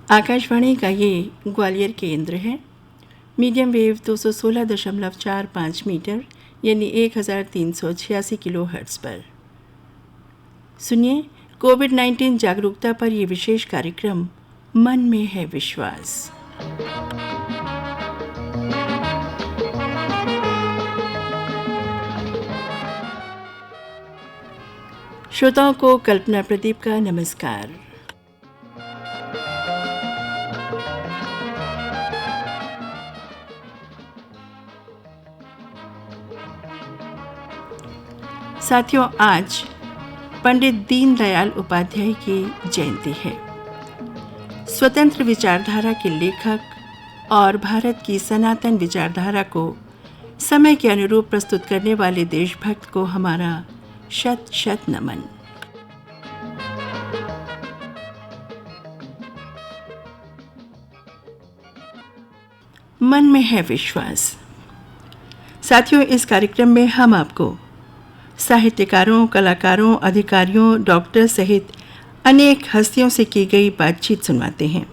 आकाशवाणी का ये ग्वालियर केंद्र है। मीडियम वेव 216.45 मीटर यानी 1386 किलो हर्ट्ज़ पर। सुनिए, कोविड-19 जागरूकता पर ये विशेष कार्यक्रम मन में है विश्वास। श्रोताओं को कल्पना प्रदीप का नमस्कार। साथियों, आज पंडित दीनदयाल उपाध्याय की जयंती है। स्वतंत्र विचारधारा के लेखक और भारत की सनातन विचारधारा को समय के अनुरूप प्रस्तुत करने वाले देशभक्त को हमारा शत शत नमन। मन में है विश्वास। साथियों, इस कार्यक्रम में हम आपको साहित्यकारों, कलाकारों, अधिकारियों, डॉक्टर सहित अनेक हस्तियों से की गई बातचीत सुनवाते हैं।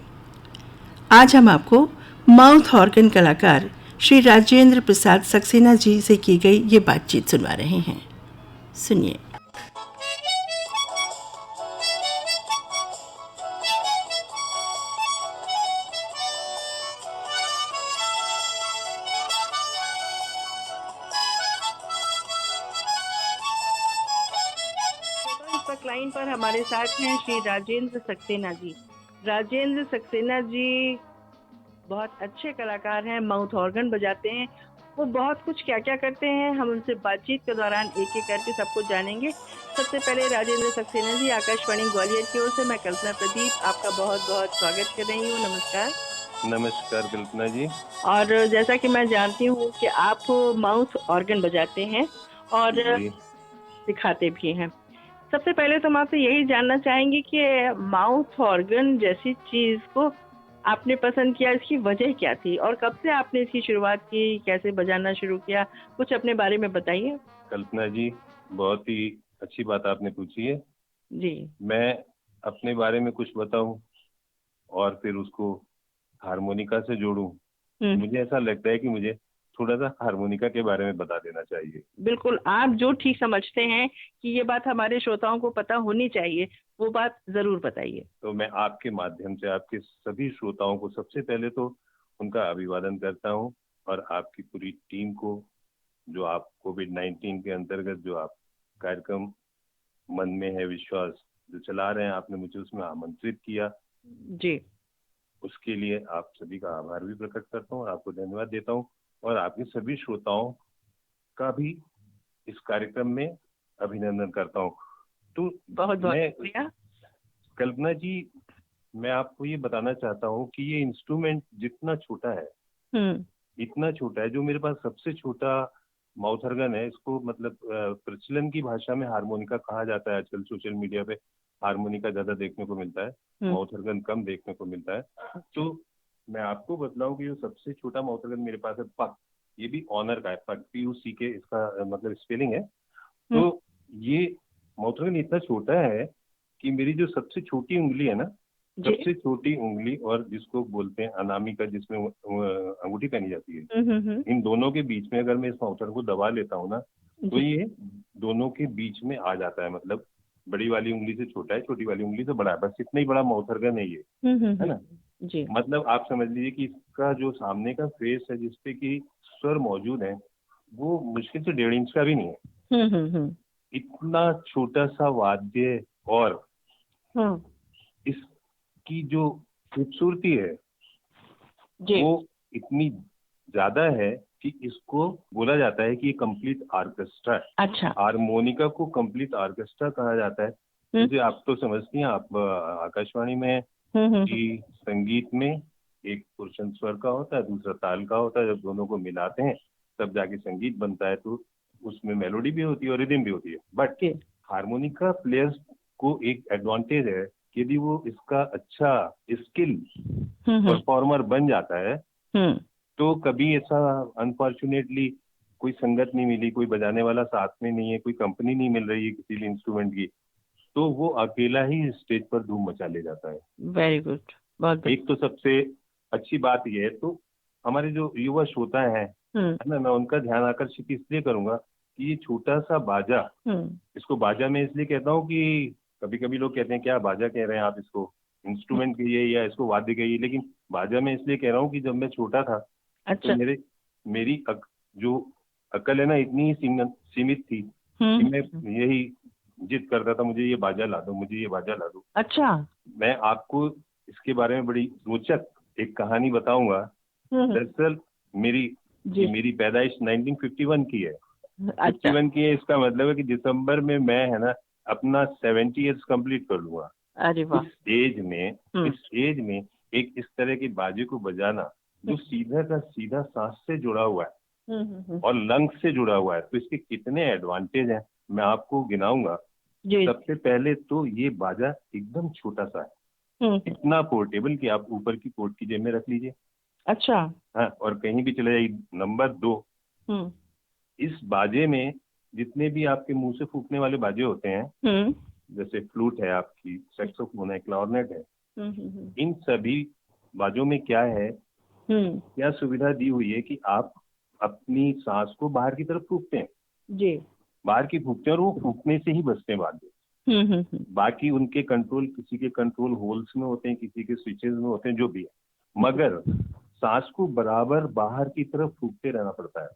आज हम आपको माउथ ऑर्गन कलाकार श्री राजेंद्र प्रसाद सक्सेना जी से की गई ये बातचीत सुनवा रहे हैं। सुनिए। लाइन पर हमारे साथ हैं श्री राजेंद्र सक्सेना जी। राजेंद्र सक्सेना जी बहुत अच्छे कलाकार हैं, माउथ ऑर्गन बजाते हैं। वो बहुत कुछ क्या क्या करते हैं, हम उनसे बातचीत के दौरान एक एक करके सब कुछ जानेंगे। सबसे पहले राजेंद्र सक्सेना जी, आकाशवाणी ग्वालियर की ओर से मैं कल्पना प्रदीप आपका बहुत बहुत स्वागत कर रही हूँ। नमस्कार। नमस्कार कल्पना जी। और जैसा कि मैं जानती हूँ कि आप माउथ ऑर्गन बजाते हैं और सिखाते भी हैं। सबसे पहले तो हम आपसे यही जानना चाहेंगे कि माउथ ऑर्गन जैसी चीज को आपने पसंद किया, इसकी वजह क्या थी और कब से आपने इसकी शुरुआत की, कैसे बजाना शुरू किया, कुछ अपने बारे में बताइए। कल्पना जी, बहुत ही अच्छी बात आपने पूछी है जी। मैं अपने बारे में कुछ बताऊं और फिर उसको हारमोनिका से जोड़ूं। मुझे ऐसा लगता है कि मुझे थोड़ा सा हारमोनिका के बारे में बता देना चाहिए। बिल्कुल, आप जो ठीक समझते हैं कि ये बात हमारे श्रोताओं को पता होनी चाहिए, वो बात जरूर बताइए। तो मैं आपके माध्यम से आपके सभी श्रोताओं को सबसे पहले तो उनका अभिवादन करता हूं और आपकी पूरी टीम को, जो आप कोविड-19 के अंतर्गत जो आप कार्यक्रम मन में है विश्वास जो चला रहे हैं, आपने मुझे उसमें आमंत्रित किया जी, उसके लिए आप सभी का आभार भी प्रकट करता हूँ और आपको धन्यवाद देता हूँ और आपके सभी श्रोताओं का भी इस कार्यक्रम में अभिनंदन करता हूँ। तो बहुत बहुत शुक्रिया। कल्पना जी, मैं आपको ये बताना चाहता हूँ कि ये इंस्ट्रूमेंट जितना छोटा है, इतना छोटा है, जो मेरे पास सबसे छोटा माउथ ऑर्गन है, इसको मतलब प्रचलन की भाषा में हारमोनिका कहा जाता है। आजकल सोशल मीडिया पे हारमोनिका ज्यादा देखने को मिलता है, माउथ ऑर्गन कम देखने को मिलता है। तो मैं आपको बतलाऊं कि जो सबसे छोटा माउथ ऑर्गन मेरे पास है पक, ये भी ऑनर का है, पक PUCK इसका मतलब स्पेलिंग है। तो ये माउथ ऑर्गन इतना छोटा है कि मेरी जो सबसे छोटी उंगली है ना, सबसे छोटी उंगली और जिसको बोलते हैं अनामिका, जिसमें अंगूठी पहनी जाती है, इन दोनों के बीच में अगर मैं इस माउथ ऑर्गन को दबा लेता हूँ ना, तो ये दोनों के बीच में आ जाता है। मतलब बड़ी वाली उंगली से छोटा है, छोटी वाली उंगली से बड़ा है, बस इतना ही बड़ा माउथ ऑर्गन है ये, है ना। जी। मतलब आप समझ लीजिए कि इसका जो सामने का फेस है जिसपे कि स्वर मौजूद है, वो मुश्किल से 1.5 इंच का भी नहीं है। इतना छोटा सा वाद्य और इसकी जो खूबसूरती है वो इतनी ज्यादा है कि इसको बोला जाता है कि ये कंप्लीट ऑर्केस्ट्रा है। अच्छा। हारमोनिका को कंप्लीट ऑर्केस्ट्रा कहा जाता है। जैसे आप तो समझती हैं, आप आकाशवाणी में हैं कि संगीत में एक पुरुषन स्वर का होता है, दूसरा ताल का होता है। जब दोनों को मिलाते हैं तब जाके संगीत बनता है। तो उसमें मेलोडी भी होती है और रिदम भी होती है। बट हारमोनिका प्लेयर्स को एक एडवांटेज है कि यदि वो इसका अच्छा स्किल परफॉर्मर बन जाता है, तो कभी ऐसा अनफॉर्चुनेटली कोई संगत नहीं मिली, कोई बजाने वाला साथ में नहीं है, कोई कंपनी नहीं मिल रही है किसी भी इंस्ट्रूमेंट की, तो वो अकेला ही स्टेज पर धूम मचा ले जाता है। वेरी गुड, बहुत एक तो सबसे अच्छी बात यह है, तो हमारे जो युवा श्रोता हैं, है ना, मैं उनका ध्यान आकर्षित इसलिए करूंगा कि ये छोटा सा बाजा, इसको बाजा मैं इसलिए कहता हूँ कि कभी कभी लोग कहते हैं क्या बाजा कह रहे हैं आप, इसको इंस्ट्रूमेंट कहिए या इसको वाद्य कहिए, लेकिन बाजा मैं इसलिए कह रहा हूँ कि जब मैं छोटा था तो अच्छा। मेरी जो अकल है ना, इतनी ही सीमित थी कि मैं यही जिद करता था, मुझे ये बाजा ला दो, मुझे ये बाजा ला दो। अच्छा। मैं आपको इसके बारे में बड़ी रोचक एक कहानी बताऊंगा। दरअसल मेरी जी। मेरी पैदाइश 1951 की है। अच्छा। 51 की है, इसका मतलब है कि दिसंबर में मैं, है ना, अपना 70 ईयर्स कंप्लीट कर लूंगा। अरे वाह। इस एज में एक इस तरह के बाजे को बजाना जो सीधा का सीधा सांस से जुड़ा हुआ है और लंग्स से जुड़ा हुआ है, तो इसके कितने एडवांटेज हैं मैं आपको गिनाऊंगा। जी। सबसे पहले तो ये बाजा एकदम छोटा सा है, इतना पोर्टेबल कि आप ऊपर की कोट की जेब में रख लीजिए। अच्छा। हाँ, और कहीं भी चले जाइए। नंबर 2, इस बाजे में जितने भी आपके मुंह से फूकने वाले बाजे होते हैं, जैसे फ्लूट है आपकी, सैक्सोफोन है, क्लारनेट है, इन सभी बाजों में क्या है, क्या सुविधा दी हुई है कि आप अपनी सांस को बाहर की तरफ फूकते हैं जी। बाहर की फूकते हैं, और वो फूकने से ही बजते हैं बाजे। बाकी उनके कंट्रोल किसी के कंट्रोल होल्स में होते हैं, किसी के स्विचेस में होते हैं, जो भी है, मगर सांस को बराबर बाहर की तरफ फूकते रहना पड़ता है,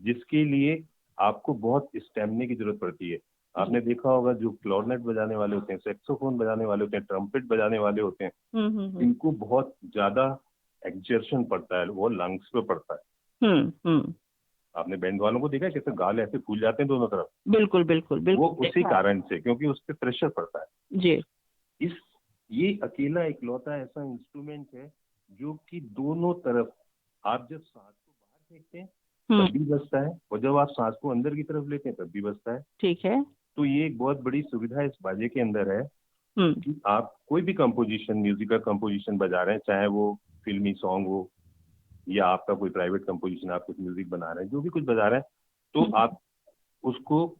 जिसके लिए आपको बहुत स्टेमिना की जरूरत पड़ती है। आपने देखा होगा जो क्लॉरनेट बजाने वाले होते हैं, सैक्सोफोन बजाने वाले होते हैं, ट्रम्पेट बजाने वाले होते हैं, इनको बहुत ज्यादा एक्सर्शन पड़ता है, वो लंग्स पे पड़ता है। आपने बैंड वालों को देखा है कैसे गाल ऐसे फूल जाते हैं दोनों तरफ? बिल्कुल बिल्कुल बिल्कुल। वो उसी कारण से, क्योंकि उस पर प्रेशर पड़ता है जी। इस ये अकेला इकलौता ऐसा इंस्ट्रूमेंट है जो कि दोनों तरफ, आप जब सांस को बाहर फेंकते हैं तब भी बजता है, और जब आप सांस को अंदर की तरफ लेते हैं तब भी बजता है। ठीक है। तो ये एक बहुत बड़ी सुविधा इस बाजे के अंदर है कि आप कोई भी कंपोजिशन, म्यूजिक का कंपोजिशन बजा रहे हैं, चाहे वो फिल्मी सॉन्ग हो या आपका कोई प्राइवेट कंपोजिशन, आप कुछ म्यूजिक बना रहे हैं, जो भी कुछ बजा रहे हैं, तो आप उसको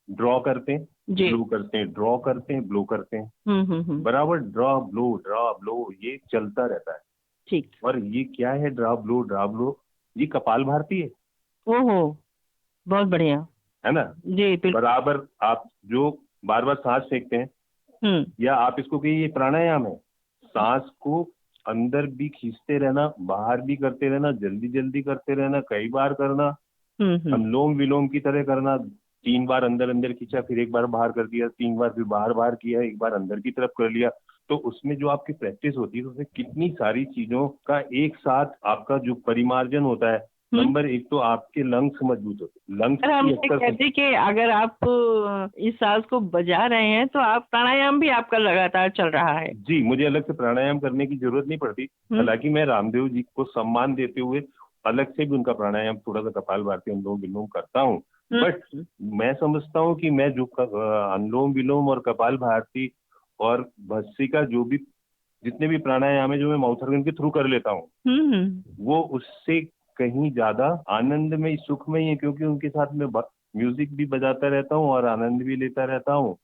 ड्रॉ करते हैं, ब्लो करते हैं, ड्रॉ करते हैं, ब्लो करते हैं, बराबर ड्रॉ ब्लो ये चलता रहता है। ठीक। और ये क्या है ड्रॉ ब्लो, ये कपाल भारती है। ओहो, बहुत बढ़िया। है ना? जी बिल्कुल। बराबर आप जो बार बार सांस फेंकते हैं, या आप इसको कहिए ये प्राणायाम है, सांस को अंदर भी खींचते रहना, बाहर भी करते रहना, जल्दी जल्दी करते रहना, कई बार करना, अनुलोम विलोम की तरह करना। 3 बार अंदर अंदर खींचा, फिर 1 बार बाहर कर दिया, 3 बार फिर बाहर बाहर किया, 1 बार अंदर की तरफ कर लिया। तो उसमें जो आपकी प्रैक्टिस होती है, तो उसमें कितनी सारी चीजों का एक साथ आपका जो परिमार्जन होता है, नंबर 1 तो आपके लंग्स मजबूत होते हैं। लंग्स हम की ये कहते कि अगर आप इस सांस को बजा रहे हैं तो आप प्राणायाम भी आपका लगातार चल रहा है। जी, मुझे अलग से प्राणायाम करने की जरूरत नहीं पड़ती। हालांकि मैं रामदेव जी को सम्मान देते हुए अलग से भी उनका प्राणायाम, थोड़ा सा कपाल भारती, अनुलोम विलोम करता हूँ। बट मैं समझता हूँ कि मैं जो अनुलोम विलोम और कपाल भारती और भस्त्रिका, जो भी जितने भी प्राणायाम है जो मैं माउथ ऑर्गन के थ्रू कर लेता हूँ, वो उससे कहीं ज्यादा आनंदमय सुखमय है, क्योंकि उनके साथ में म्यूजिक भी बजाता रहता हूँ और आनंद भी लेता रहता हूँ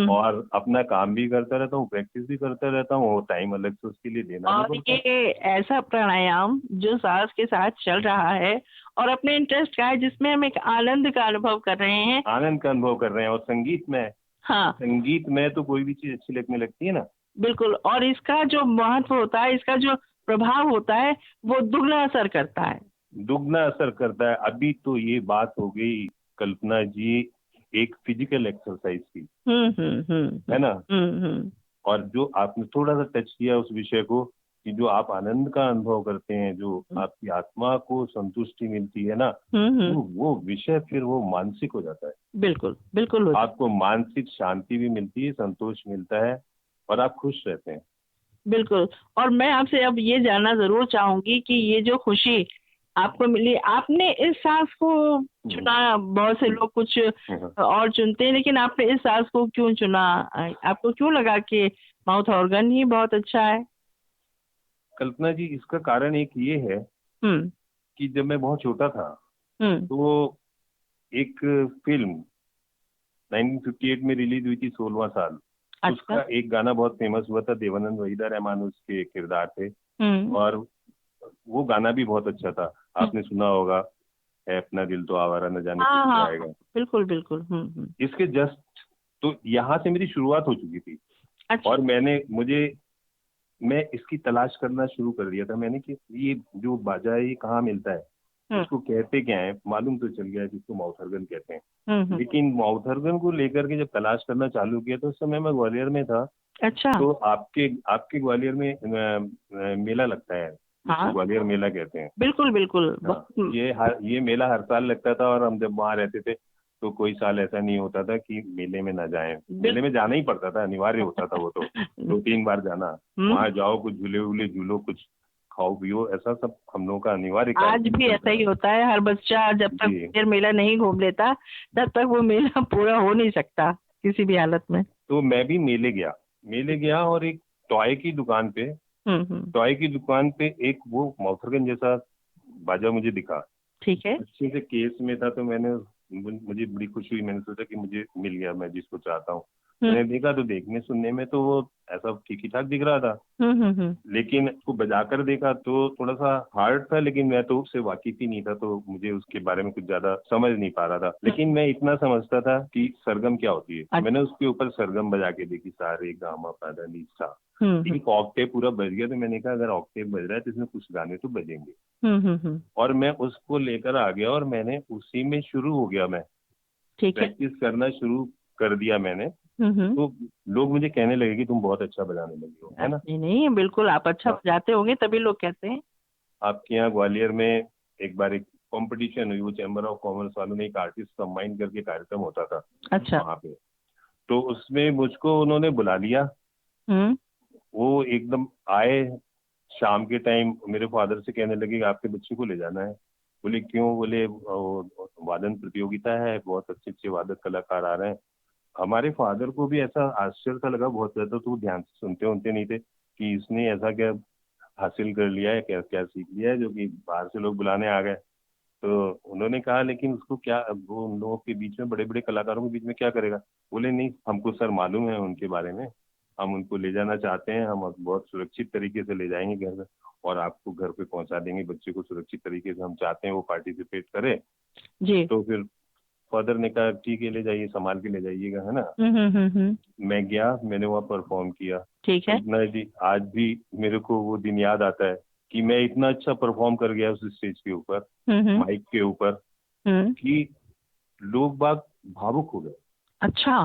और अपना काम भी करता रहता हूँ, प्रैक्टिस भी करता रहता हूँ, और टाइम अलग से उसके लिए देना और भी पड़ता है। ये ऐसा प्राणायाम जो सांस के साथ चल रहा है और अपने इंटरेस्ट का है, जिसमें हम एक आनंद का अनुभव कर रहे हैं। आनंद का अनुभव कर रहे हैं, और संगीत में, हाँ, संगीत में तो कोई भी चीज अच्छी लगने लगती है ना। बिल्कुल। और इसका जो महत्व होता है, इसका जो प्रभाव होता है, वो दुगना असर करता है। दुगना असर करता है। अभी तो ये बात हो गई कल्पना जी एक फिजिकल एक्सरसाइज की, है ना? और जो आपने थोड़ा सा टच किया उस विषय को, कि जो आप आनंद का अनुभव करते हैं, जो आपकी आत्मा को संतुष्टि मिलती है ना, तो वो विषय फिर वो मानसिक हो जाता है। बिल्कुल बिल्कुल होता है। आपको मानसिक शांति भी मिलती है, संतोष मिलता है, और आप खुश रहते हैं। बिल्कुल। और मैं आपसे अब ये जानना जरूर चाहूंगी कि ये जो खुशी आपको मिली, आपने इस सांस को चुना। बहुत से लोग कुछ और चुनते हैं, लेकिन आपने इस सांस को क्यों चुना? आपको क्यों लगा कि माउथ ऑर्गन ही बहुत अच्छा है? कल्पना जी, इसका कारण एक ये है कि जब मैं बहुत छोटा था तो एक फिल्म 1958 में रिलीज हुई थी, 16वां साल। अच्छा। उसका एक गाना बहुत फेमस हुआ था, देवानंद वहीदा रहमान उसके किरदार थे। और वो गाना भी बहुत अच्छा था, आपने सुना होगा, है अपना दिल तो आवारा न जाने हाँ किसको हाँ, आएगा। बिल्कुल बिल्कुल। इसके जस्ट, तो यहाँ से मेरी शुरुआत हो चुकी थी। अच्छा। और मैं इसकी तलाश करना शुरू कर दिया था मैंने कि ये जो बाजा है ये कहाँ मिलता है, इसको कहते क्या है, मालूम तो चल गया जिसको माउथर्गन कहते हैं। लेकिन माउथर्गन को लेकर के जब तलाश करना चालू किया तो उस समय मैं ग्वालियर में था। अच्छा। तो आपके आपके ग्वालियर में मेला लगता है, जिसको हाँ, ग्वालियर मेला कहते हैं। बिल्कुल बिल्कुल। हाँ, ये मेला हर साल लगता था, और हम जब वहाँ रहते थे तो कोई साल ऐसा नहीं होता था कि मेले में ना जाएं। मेले में जाना ही पड़ता था, अनिवार्य होता था वो तो, 2-3 बार जाना। वहाँ जाओ, कुछ झूले वूले झूलो, कुछ खाओ पियो, ऐसा सब हम लोगों का अनिवार्य आज भी ऐसा ही होता है। हर बच्चा जब तक जी। फिर मेला नहीं घूम लेता तब तक वो मेला पूरा हो नहीं सकता किसी भी हालत में। तो मैं भी मेले गया और एक टॉय की दुकान पे टॉय की दुकान पे एक वो माउथर्गन जैसा बाजा मुझे दिखा। ठीक है। अच्छे से केस में था, तो मुझे बड़ी खुशी हुई, मैंने सोचा कि मुझे मिल गया, मैं जिसको चाहता हूँ। मैंने देखा तो देखने सुनने में तो वो ऐसा ठीक ही ठाक दिख रहा था, लेकिन उसको बजाकर देखा तो थोड़ा सा हार्ड था, लेकिन मैं तो उससे वाकिफ ही नहीं था, तो मुझे उसके बारे में कुछ ज्यादा समझ नहीं पा रहा था। लेकिन मैं इतना समझता था कि सरगम क्या होती है। मैंने उसके ऊपर सरगम बजा के देखी, सारे गामा पादा नी सा। एक ऑक्टेव पूरा बज गया, तो मैंने कहा अगर ऑक्टेव बज रहा है तो इसमें कुछ गाने तो बजेंगे। और मैं उसको लेकर आ गया और मैंने उसी में शुरू हो गया, मैं ठीक है। प्रैक्टिस करना शुरू कर दिया मैंने। तो लोग मुझे कहने लगे कि तुम बहुत अच्छा बजाने लगे हो, है ना। नहीं नहीं, बिल्कुल आप अच्छा हाँ, बजाते होंगे तभी लोग कहते हैं। आपके यहाँ ग्वालियर में एक बार एक कंपटीशन हुई, वो चैम्बर ऑफ कॉमर्स वालों ने एक आर्टिस्ट कंबाइन करके कार्यक्रम होता था अच्छा। वहाँ पे। तो उसमें मुझको उन्होंने बुला लिया। हम्म। वो एकदम आए, शाम के टाइम मेरे फादर से कहने लगे कि आपके बच्चे को ले जाना है। बोले क्यों? बोले वादन प्रतियोगिता है, बहुत अच्छे अच्छे वादक कलाकार आ रहे हैं। हमारे फादर को भी ऐसा आश्चर्य सा लगा बहुत ज्यादा, तो वो ध्यान से सुनते उनते नहीं थे कि इसने ऐसा क्या हासिल कर लिया है, क्या क्या सीख लिया है जो कि बाहर से लोग बुलाने आ गए। तो उन्होंने कहा लेकिन उसको क्या, वो उन लोगों के बीच में, बड़े बड़े कलाकारों के बीच में क्या करेगा। बोले नहीं, हमको सर मालूम है उनके बारे में, हम उनको ले जाना चाहते हैं, हम बहुत सुरक्षित तरीके से ले जाएंगे घर में, और आपको घर पे पहुंचा देंगे, बच्चे को सुरक्षित तरीके से, हम चाहते हैं वो पार्टिसिपेट करे। जी। तो फिर फादर ने कहा ठीक है, ले जाइए, संभाल के ले जाइएगा, है ना। हम्म। मैं गया, मैंने वहाँ परफॉर्म किया। ठीक है। कल्पना जी, आज भी मेरे को वो दिन याद आता है कि मैं इतना अच्छा परफॉर्म कर गया उस स्टेज के ऊपर, हम्म। माइक के ऊपर, हम्म। कि लोग बाग भावुक हो गए। अच्छा।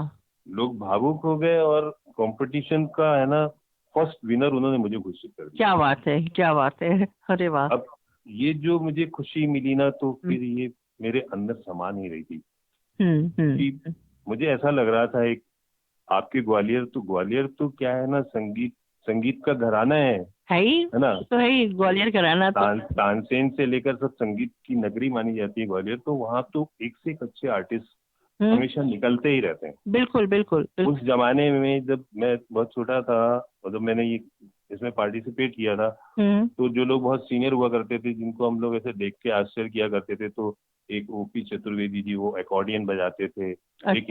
लोग भावुक हो गए, और कंपटीशन का है ना, फर्स्ट विनर उन्होंने मुझे घोषित कर दिया। क्या बात है, क्या बात है। अरे वाह। अब ये जो मुझे खुशी मिली ना, तो फिर ये मेरे अंदर समा नहीं रही थी कि हम्म। मुझे ऐसा लग रहा था, एक आपके ग्वालियर तो क्या है ना, संगीत संगीत का घराना है ना। तो है ही ग्वालियर कराना तो। तानसेन से लेकर सब संगीत की नगरी मानी जाती है ग्वालियर, तो वहाँ तो एक से एक अच्छे आर्टिस्ट हम्म। हमेशा निकलते ही रहते हैं। बिल्कुल बिल्कुल उस जमाने में जब मैं बहुत छोटा था और जब मैंने ये इसमें पार्टिसिपेट किया था, हम्म। तो जो लोग बहुत सीनियर हुआ करते थे, जिनको हम लोग ऐसे देख के आश्चर्य किया करते थे, तो एक ओपी चतुर्वेदी जी, वो अकॉर्डियन बजाते थे। अच्छा। एक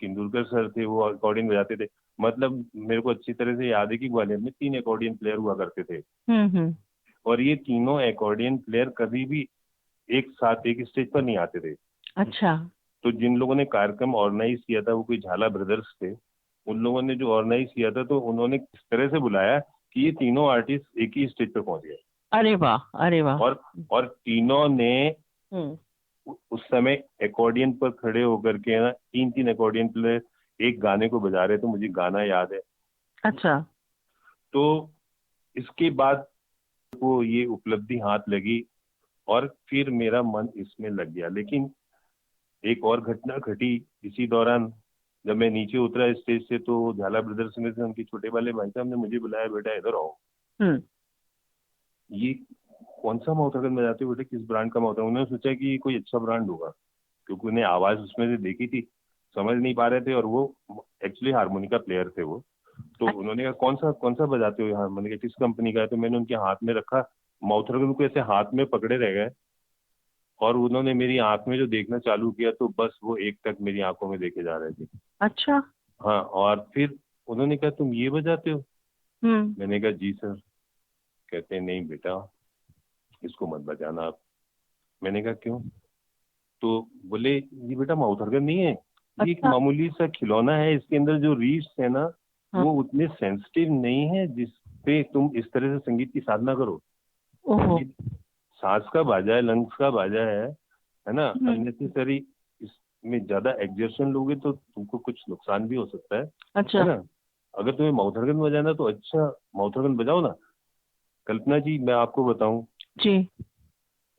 इंदुरकर सर थे, वो अकॉर्डियन बजाते थे। मतलब मेरे को अच्छी तरह से याद है कि ग्वालियर में 3 अकॉर्डियन प्लेयर हुआ करते थे। हम्म। और ये तीनों अकॉर्डियन प्लेयर कभी भी एक साथ एक स्टेज पर नहीं आते थे। अच्छा। तो जिन लोगों ने कार्यक्रम ऑर्गेनाइज किया था, वो कोई झाला ब्रदर्स थे। उन लोगों ने जो ऑर्गेनाइज किया था, तो उन्होंने इस तरह से बुलाया कि ये तीनों आर्टिस्ट एक ही स्टेज पे पहुंच गए। अरे वाह, अरे वाह। और तीनों ने हम्म। उस समय अकॉर्डियन पर खड़े होकर के ना, 3-3 अकॉर्डियन प्लेयर एक गाने को बजा रहे, तो मुझे गाना याद है। अच्छा। तो इसके बाद वो ये उपलब्धि हाथ लगी, और फिर मेरा मन इसमें लग गया। लेकिन एक और घटना घटी इसी दौरान। जब मैं नीचे उतरा स्टेज से, तो झाला ब्रदर्स में से उनके छोटे वाले भाई साहब ने मुझे बुलाया, बेटा इधर आओ, हम्म। ये कौन सा माउथर्गन बजाते हो बेटा, किस ब्रांड का माउथर्गन। उन्होंने सोचा कि ये कोई अच्छा ब्रांड होगा, क्योंकि उन्हें आवाज उसमें से देखी थी, समझ नहीं पा रहे थे, और वो एक्चुअली हारमोनिका प्लेयर थे वो। तो उन्होंने कहा कौन सा बजाते हो हारमोनिका, किस कंपनी का है। तो मैंने उनके हाथ में रखा, माउथर्गन को ऐसे हाथ में पकड़े रह गए, और उन्होंने मेरी आंख में जो देखना चालू किया, तो बस वो एक टक मेरी आंखों में देखे जा रहे थे। अच्छा। हाँ, और फिर उन्होंने कहा तुम ये बजाते हो? मैंने कहा जी सर। कहते हैं नहीं बेटा, इसको मत बजाना आप। मैंने कहा क्यों? तो बोले ये बेटा माउथ ऑर्गन नहीं है, ये एक अच्छा। मामूली सा खिलौना है, इसके अंदर जो रीड्स है ना हाँ। वो उतने सेंसिटिव नहीं है जिसपे तुम इस तरह से संगीत की साधना करो। ओहो। ये सांस का बाजा है, लंग्स का बाजा है ना। अननेसेसरी इसमें ज्यादा एक्सर्शन लोगे तो तुमको कुछ नुकसान भी हो सकता अच्छा। है ना। अगर तुम्हें माउथ ऑर्गन बजाना तो अच्छा माउथ ऑर्गन बजाओ ना। कल्पना जी मैं आपको बताऊं, जी।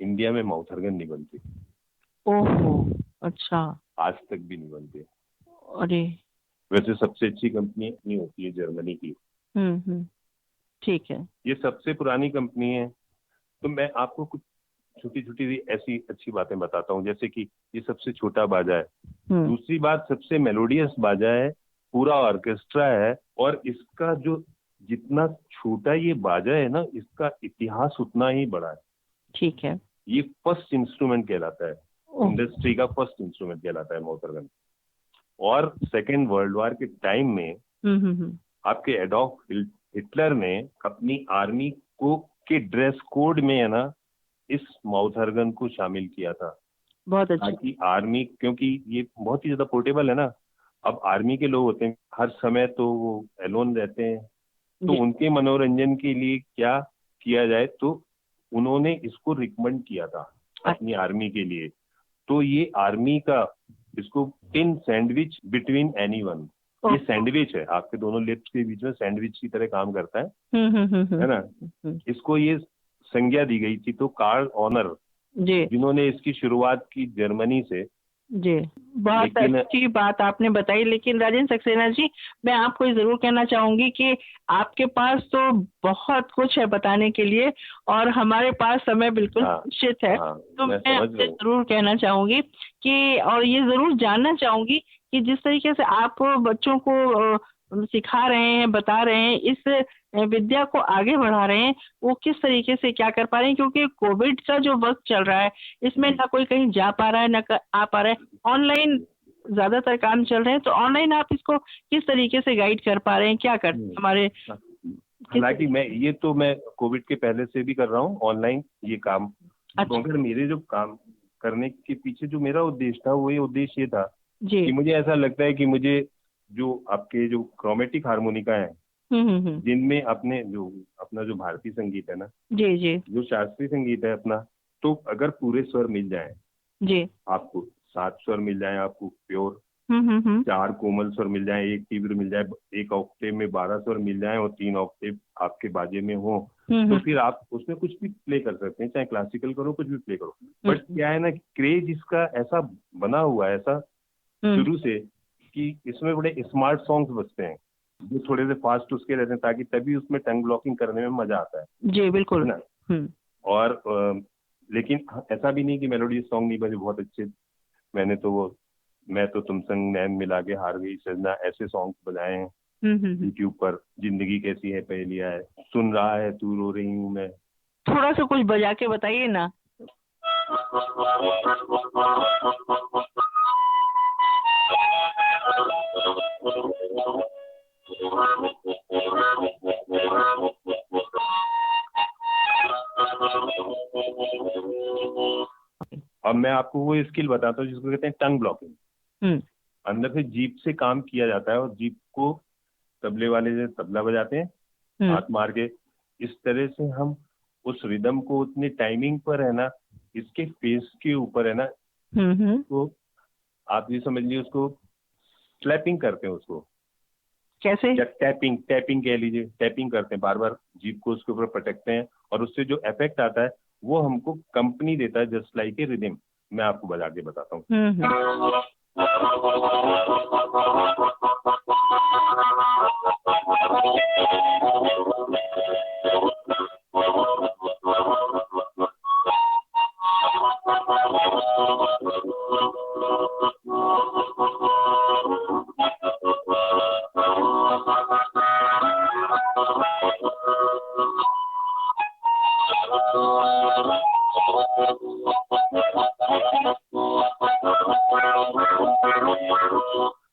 इंडिया में माउथ ऑर्गन नहीं बनते, ओहो। अच्छा। आज तक भी नहीं बनते। अरे। वैसे सबसे अच्छी कंपनी अपनी होती है जर्मनी की, हम्म। ठीक है। ये सबसे पुरानी कंपनी है। तो मैं आपको कुछ छोटी छोटी ऐसी अच्छी बातें बताता हूँ, जैसे कि ये सबसे छोटा बाजा है। हम्म। दूसरी बात, सबसे मेलोडियस बाजा है, पूरा ऑर्केस्ट्रा है, और इसका जो जितना छोटा ये बाजा है ना, इसका इतिहास उतना ही बड़ा है। ठीक है। ये फर्स्ट इंस्ट्रूमेंट कहलाता है, ओह। इंडस्ट्री का फर्स्ट इंस्ट्रूमेंट कहलाता है मोटरगन। और सेकेंड वर्ल्ड वॉर के टाइम में हम्म। आपके एडॉल्फ हिटलर ने अपनी आर्मी को के ड्रेस कोड में है ना इस माउथ ऑर्गन को शामिल किया था, बहुत अच्छा। ताकि आर्मी, क्योंकि ये बहुत ही ज्यादा पोर्टेबल है ना। अब आर्मी के लोग होते हैं हर समय तो वो एलोन रहते हैं, तो जी। उनके मनोरंजन के लिए क्या किया जाए, तो उन्होंने इसको रिकमेंड किया था अपनी आर्मी के लिए। तो ये आर्मी का, इसको इन सैंडविच बिटवीन एनीवन, ये सैंडविच है, आपके दोनों लिप्स के बीच में सैंडविच की तरह काम करता है ना। इसको ये संज्ञा दी गई थी, तो कार्ल ऑनर जी। जिन्होंने इसकी शुरुआत की जर्मनी से। जी। बहुत लेकिन अच्छी बात आपने बताई, लेकिन राजेंद्र सक्सेना जी, मैं आपको ये जरूर कहना चाहूंगी कि आपके पास तो बहुत कुछ है बताने के लिए, और हमारे पास समय बिल्कुल हाँ, निश्चित है। हाँ, तो मैं मैं समझ आपसे रहा हूँ। जरूर कहना चाहूंगी कि, और ये जरूर जानना चाहूंगी कि जिस तरीके से आप बच्चों को सिखा रहे हैं, बता रहे हैं, इस विद्या को आगे बढ़ा रहे हैं, वो किस तरीके से क्या कर पा रहे हैं, क्योंकि कोविड का जो वक्त चल रहा है, इसमें ना कोई कहीं जा पा रहा है, ना आ पा रहा है, ऑनलाइन ज्यादातर काम चल रहे हैं। तो ऑनलाइन आप इसको किस तरीके से गाइड कर पा रहे हैं, क्या कर हमारे हालांकि मैं कोविड के पहले से भी कर रहा हूँ ऑनलाइन ये काम। अच्छा। मगर मेरे जो काम करने के पीछे जो मेरा उद्देश्य था, वो ये उद्देश्य ये था जी। कि मुझे ऐसा लगता है कि मुझे जो आपके जो क्रोमेटिक हारमोनिका है, जिनमें अपने जो अपना जो भारतीय संगीत है ना, जी। जी। जो शास्त्रीय संगीत है अपना, तो अगर पूरे स्वर मिल जाए जी। आपको, 7 स्वर मिल जाए आपको प्योर, हम्म। 4 कोमल स्वर मिल जाए, एक तीव्र मिल जाए, एक ऑक्टेव में 12 स्वर मिल जाए, और 3 ऑक्टेव आपके बाजे में हो, तो फिर आप उसमें कुछ भी प्ले कर सकते हैं, चाहे क्लासिकल करो, कुछ भी प्ले करो। बट क्या है ना, क्रेज इसका ऐसा बना हुआ है, ऐसा शुरू से, कि इसमें बड़े स्मार्ट सॉन्ग्स बजते हैं जो थोड़े से फास्ट उसके रहते हैं, ताकि तभी उसमें टंग ब्लॉकिंग करने में मजा आता है। जी बिल्कुल। है ना। और लेकिन ऐसा भी नहीं कि मेलोडी सॉन्ग नहीं बजे, बहुत अच्छे। मैंने तो वो मैं तो तुम संग नैन मिला के हार गई सजना, ऐसे सॉन्ग्स बनाए हैं यूट्यूब पर। जिंदगी कैसी है पहेलिया है, सुन रहा है तू रो रही हूँ मैं। थोड़ा सा कुछ बजा के बताइए ना। अब मैं आपको वो स्किल बताता हूँ जिसको कहते हैं टंग ब्लॉकिंग। अंदर से जीभ से काम किया जाता है, और जीभ को तबले वाले जो तबला बजाते हैं हाथ मार के, इस तरह से हम उस रिदम को उतनी टाइमिंग पर है ना, इसके फेस के ऊपर है ना, तो आप ये समझ लीजिए उसको स्लैपिंग करते हैं उसको। कैसे? या टैपिंग टैपिंग कह लीजिए, टैपिंग करते हैं, बार बार जीभ को उसके ऊपर पटकते हैं, और उससे जो इफेक्ट आता है वो हमको कंपनी देता है, जस्ट लाइक ए रिदम। मैं आपको बजा के बताता हूँ।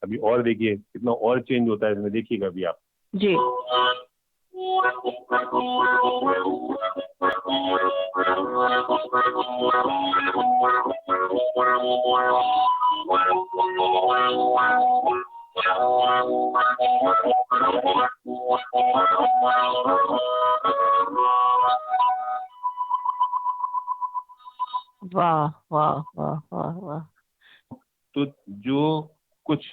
अभी और देखिए कितना और चेंज होता है इसमें, देखिएगा अभी आप जी। वाह वाह वाह वाह वाह। तो जो कुछ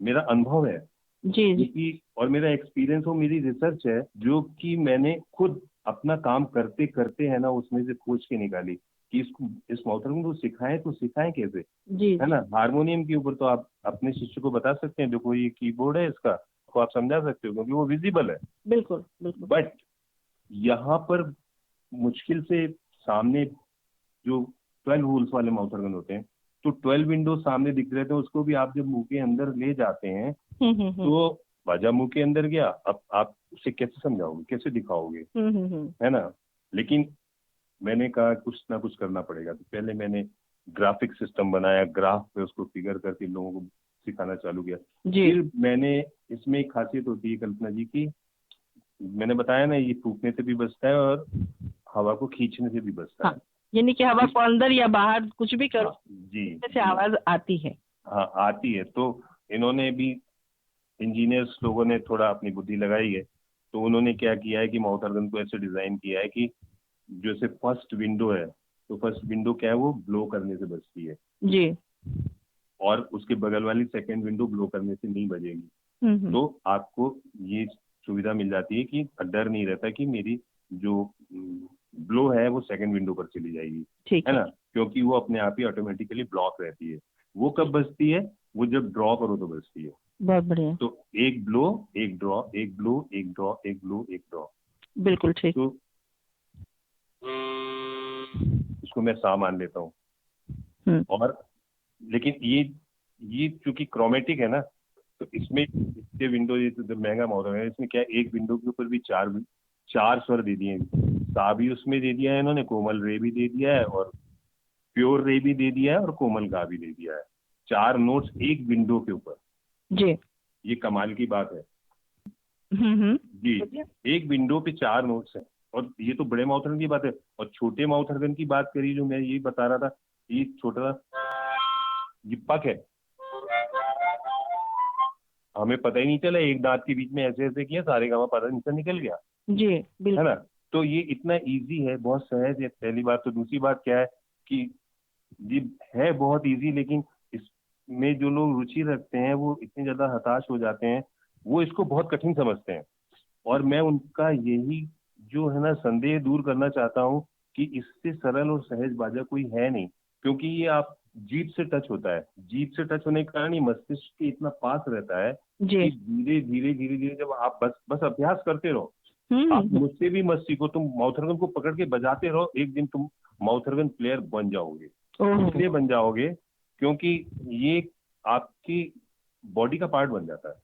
मेरा अनुभव है जी जी। क्योंकि और मेरा एक्सपीरियंस और मेरी रिसर्च है जो कि मैंने खुद अपना काम करते करते है ना उसमें से खोज के निकाली कि इसको इस माउथर्गन को सिखाएं तो सिखाएं कैसे, जी है ना। हारमोनियम के ऊपर तो आप अपने शिष्य को बता सकते हैं, देखो ये कीबोर्ड है इसका, तो आप समझा सकते हो क्योंकि वो विजिबल है। बिल्कुल बिल्कुल। बट यहाँ पर मुश्किल से सामने जो 12 होल्स वाले माउथ ऑर्गन होते हैं, तो 12 विंडो सामने दिख रहे थे, उसको भी आप जब मुंह के अंदर ले जाते हैं तो बाजा मुंह के अंदर गया, अब आप उसे कैसे समझाओगे, कैसे दिखाओगे, है ना। लेकिन मैंने कहा कुछ ना कुछ करना पड़ेगा, तो पहले मैंने ग्राफिक सिस्टम बनाया, ग्राफ पे उसको फिगर करके लोगों को सिखाना चालू किया। फिर मैंने, इसमें एक खासियत होती है कल्पना जी की, मैंने बताया ना ये फूकने से भी बचता है और हवा को खींचने से भी बचता है। यानी कि हवा को अंदर या बाहर कुछ भी करो जी से आवाज आती है। हाँ आती है। तो इन्होंने भी, इंजीनियर्स लोगों ने थोड़ा अपनी बुद्धि लगाई है, तो उन्होंने क्या किया है कि माउथ ऑर्गन को ऐसे डिजाइन किया है कि जैसे फर्स्ट विंडो है, तो फर्स्ट विंडो क्या है वो ब्लो करने से बचती है जी। और उसके बगल वाली सेकंड विंडो ब्लो करने से नहीं बजेगी। तो आपको ये सुविधा मिल जाती है कि डर नहीं रहता कि मेरी जो ब्लो है वो सेकंड विंडो पर चली जाएगी, ठीक है ना, क्योंकि वो अपने आप ही ऑटोमेटिकली ब्लॉक रहती है। वो कब बजती है, वो जब ड्रॉ करो तो बजती है। बहुत बढ़िया। तो एक ब्लो एक ड्रॉ, एक ब्लो एक ड्रॉ, एक ब्लो एक ड्रॉ। बिल्कुल ठीक। तो इसको मैं सा मान लेता हूँ। और लेकिन ये चूंकि क्रोमेटिक है ना, तो इसमें इसके विंडो, ये तो महंगा मॉडल है, इसमें क्या है, एक विंडो के ऊपर भी चार चार स्वर दे दिए हैं। सा भी उसमें दे दिया है इन्होंने, कोमल रे भी दे दिया है और प्योर रे भी दे दिया है और कोमल गा भी दे दिया है। चार नोट्स एक विंडो के ऊपर। जी। ये कमाल की बात है जी। एक विंडो पे चार नोट्स हैं, और ये तो बड़े माउथ ऑर्गन की बात है। और छोटे माउथ ऑर्गन की बात करी जो मैं यही बता रहा था, ये छोटा ये पक है, हमें पता ही नहीं चला, एक दांत के बीच में ऐसे ऐसे किया, सारे गाँव पता नहीं से निकल गया, जी है बिल्कुल। ना। तो ये इतना इजी है, बहुत सहज है, पहली बात। तो दूसरी बात क्या है कि ये है बहुत इजी, लेकिन इसमें जो लोग रुचि रखते हैं वो इतने ज्यादा हताश हो जाते हैं, वो इसको बहुत कठिन समझते हैं। और मैं उनका यही जो है ना संदेह दूर करना चाहता हूँ कि इससे सरल और सहज बाजा कोई है नहीं, क्योंकि ये आप जीभ से टच होता है, जीभ से टच होने के कारण ही मस्तिष्क के इतना पास रहता है जी। कि धीरे धीरे धीरे धीरे जब आप बस बस अभ्यास करते रहो, आप मुझसे भी मत सीखो, तुम माउथ ऑर्गन को पकड़ के बजाते रहो, एक दिन तुम माउथ ऑर्गन प्लेयर बन जाओगे। इसलिए बन जाओगे क्योंकि ये आपकी बॉडी का पार्ट बन जाता है।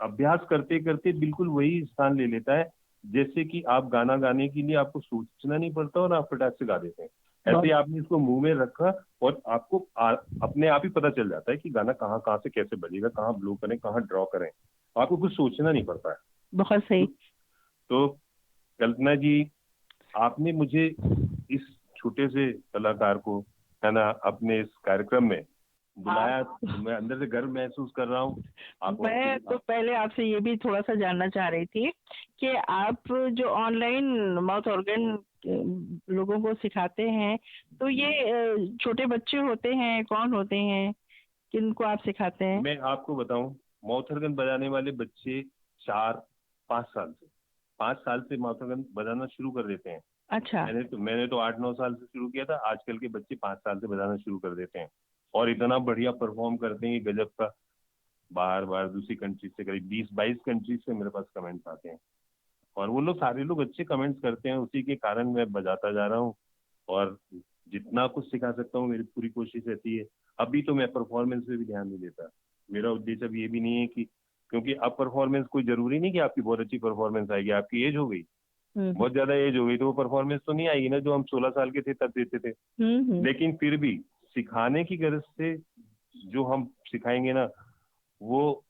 अभ्यास करते करते बिल्कुल वही स्थान ले लेता है, जैसे कि आप गाना गाने के लिए आपको सोचना नहीं पड़ता और आप फटाक से गा देते हैं। ऐसे आपने इसको मुंह में रखा और आपको अपने आप ही पता चल जाता है कि गाना कहाँ कहाँ से कैसे बजेगा, कहाँ ब्लो करें, कहाँ ड्रॉ करें, आपको कुछ सोचना नहीं पड़ता है। बहुत सही। तो कल्पना जी, आपने मुझे इस छोटे से कलाकार को, है ना, अपने इस कार्यक्रम में बुलाया तो मैं अंदर से गर्व महसूस कर रहा हूँ। मैं तो पहले आपसे ये भी थोड़ा सा जानना चाह रही थी कि आप जो ऑनलाइन माउथ ऑर्गन लोगों को सिखाते हैं, तो ये छोटे बच्चे होते हैं, कौन होते हैं, किनको आप सिखाते हैं? मैं आपको बताऊं, माउथ ऑर्गन बजाने वाले बच्चे 5 साल से माउथ ऑर्गन बजाना शुरू कर देते हैं। अच्छा। मैंने तो 8-9 साल से शुरू किया था। आजकल के बच्चे 5 साल से बजाना शुरू कर देते हैं और इतना बढ़िया परफॉर्म करते हैं कि गजब का। बार बार दूसरी कंट्री से, करीब 20-22 कंट्री से मेरे पास कमेंट्स आते हैं और वो लोग सारे लोग अच्छे कमेंट्स करते हैं। उसी के कारण मैं बजाता जा रहा हूँ और जितना कुछ सिखा सकता हूँ मेरी पूरी कोशिश रहती है। अभी तो मैं परफॉर्मेंस पे भी ध्यान नहीं देता। मेरा उद्देश्य अब ये भी नहीं है कि, क्योंकि अब परफॉर्मेंस कोई जरूरी नहीं कि आपकी बहुत अच्छी परफॉर्मेंस आएगी। आपकी एज हो गई, बहुत ज्यादा एज हो गई, तो वो परफॉर्मेंस तो नहीं आएगी ना जो हम 16 साल के थे तब देते थे। लेकिन फिर भी सिखाने की गर्ज से जो हम सिखाएंगे ना, वो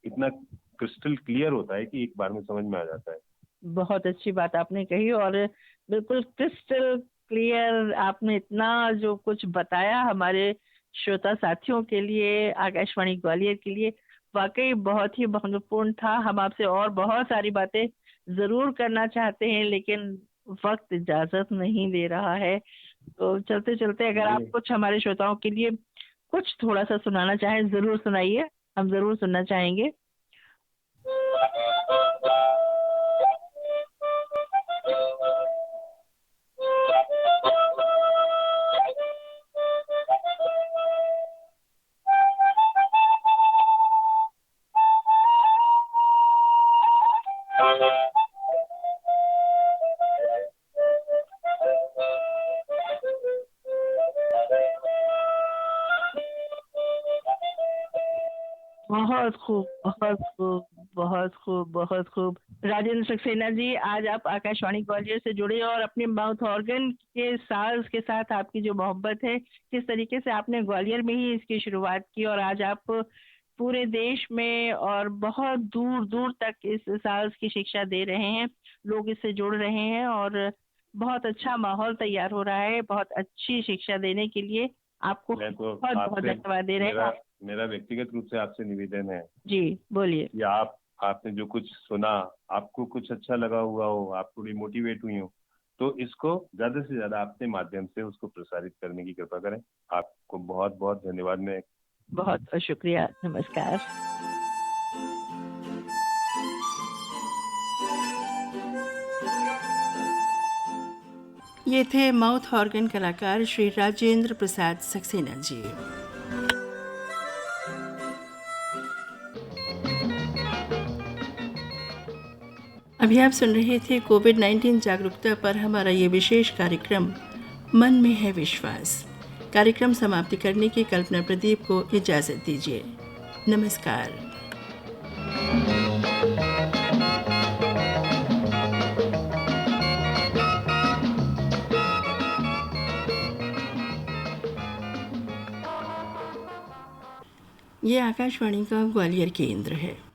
इतना क्रिस्टल क्लियर होता है कि एक बार में समझ में आ जाता है। बहुत अच्छी बात आपने कही और बिल्कुल क्रिस्टल क्लियर आपने इतना जो कुछ बताया हमारे श्रोता साथियों के लिए, आकाशवाणी ग्वालियर के लिए, वाकई बहुत ही महत्वपूर्ण था। हम आपसे और बहुत सारी बातें जरूर करना चाहते हैं, लेकिन वक्त इजाजत नहीं दे रहा है। तो चलते चलते अगर आप कुछ हमारे श्रोताओं के लिए कुछ थोड़ा सा सुनाना चाहें, जरूर सुनाइए, हम जरूर सुनना चाहेंगे। बहुत खूब, बहुत खूब, बहुत खूब, बहुत खूब। राजेंद्र सक्सेना जी, आज आप आकाशवाणी ग्वालियर से जुड़े और अपने माउथ ऑर्गन के साज के साथ आपकी जो मोहब्बत है, किस तरीके से आपने ग्वालियर में ही इसकी शुरुआत की और आज आप पूरे देश में और बहुत दूर दूर तक इस साज की शिक्षा दे रहे हैं, लोग इससे जुड़ रहे हैं और बहुत अच्छा माहौल तैयार हो रहा है। बहुत अच्छी शिक्षा देने के लिए आपको मैं तो बहुत बहुत धन्यवाद दे रहे हैं। मेरा व्यक्तिगत रूप से आपसे निवेदन है जी बोलिए। कि आपने जो कुछ सुना, आपको कुछ अच्छा लगा हुआ हो, आप थोड़ी मोटिवेट हुई हो, तो इसको ज्यादा से ज्यादा अपने माध्यम से उसको प्रसारित करने की कृपा करें। आपको बहुत बहुत धन्यवाद। मैं बहुत शुक्रिया, नमस्कार। ये थे माउथ ऑर्गन कलाकार श्री राजेंद्र प्रसाद सक्सेना जी। अभी आप सुन रहे थे कोविड-19 जागरूकता पर हमारा ये विशेष कार्यक्रम मन में है विश्वास। कार्यक्रम समाप्ति करने की कल्पना प्रदीप को इजाज़त दीजिए। नमस्कार। ये आकाशवाणी का ग्वालियर केंद्र है।